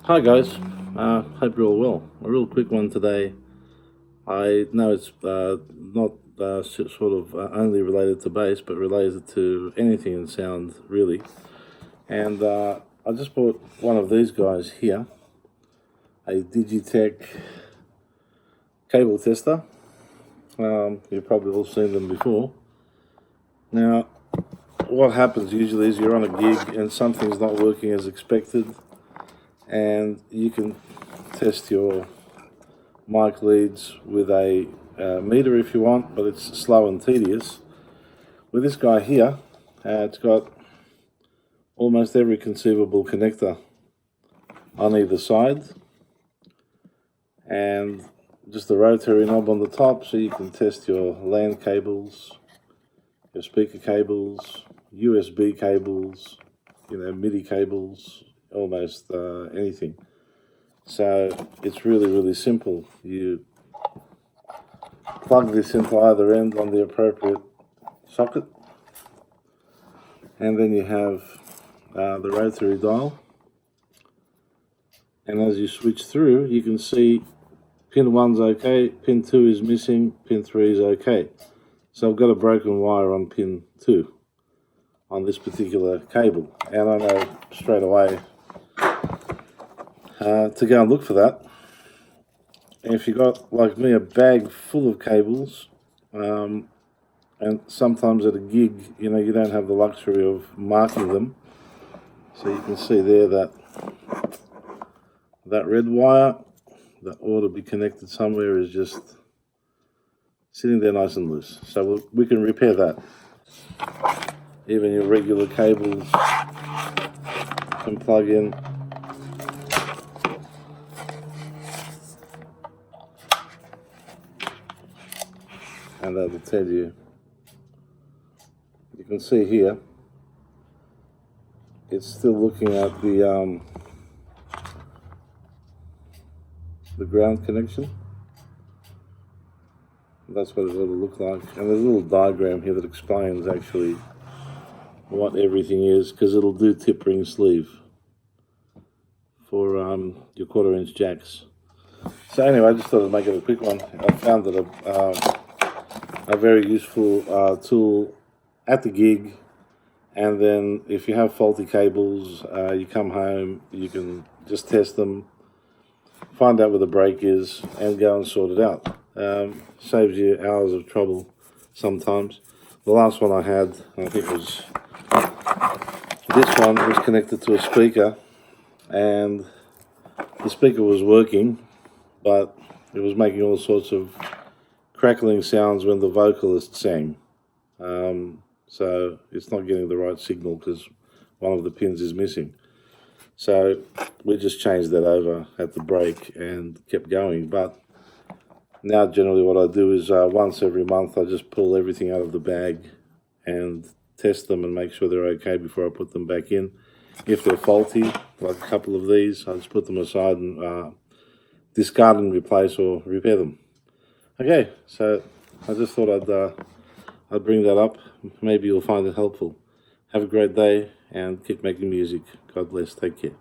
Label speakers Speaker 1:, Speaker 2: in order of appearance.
Speaker 1: Hi guys, hope you're all well. A real quick one today. I know it's not sort of only related to bass, but related to anything in sound really. And I just bought one of these guys here, a Digitech cable tester. You've probably all seen them before. Now, what happens usually is you're on a gig and something's not working as expected, and you can test your mic leads with a meter if you want, but it's slow and tedious. With this guy here, it's got almost every conceivable connector on either side, and just a rotary knob on the top so you can test your LAN cables, your speaker cables, USB cables, MIDI cables, almost anything. So it's really simple. You plug this into either end on the appropriate socket, and then you have the rotary dial, and as you switch through you can see pin 1's okay, pin 2 is missing, pin 3 is okay. So I've got a broken wire on pin 2 on this particular cable, and I know straight away to go and look for that. And if you got, like me, a bag full of cables, and sometimes at a gig, you don't have the luxury of marking them. So you can see there that red wire that ought to be connected somewhere is just sitting there nice and loose. So we can repair that. Even your regular cables can plug in. And that'll tell you. You can see here, it's still looking at the ground connection. That's what it ought to look like. And there's a little diagram here that explains actually what everything is, because it'll do tip ring sleeve for your 1/4-inch jacks. So anyway, I just thought I'd make it a quick one. I found it a very useful tool at the gig, and then if you have faulty cables, you come home, you can just test them, find out where the break is, and go and sort it out. Saves you hours of trouble sometimes. The last one I had, I think was this one, was connected to a speaker, and the speaker was working, but it was making all sorts of crackling sounds when the vocalist sang. So it's not getting the right signal because one of the pins is missing. So we just changed that over at the break and kept going. But now generally what I do is once every month I just pull everything out of the bag and test them and make sure they're okay before I put them back in. If they're faulty, like a couple of these, I just put them aside and discard and replace or repair them. Okay, so I just thought I'd bring that up. Maybe you'll find it helpful. Have a great day and keep making music. God bless. Take care.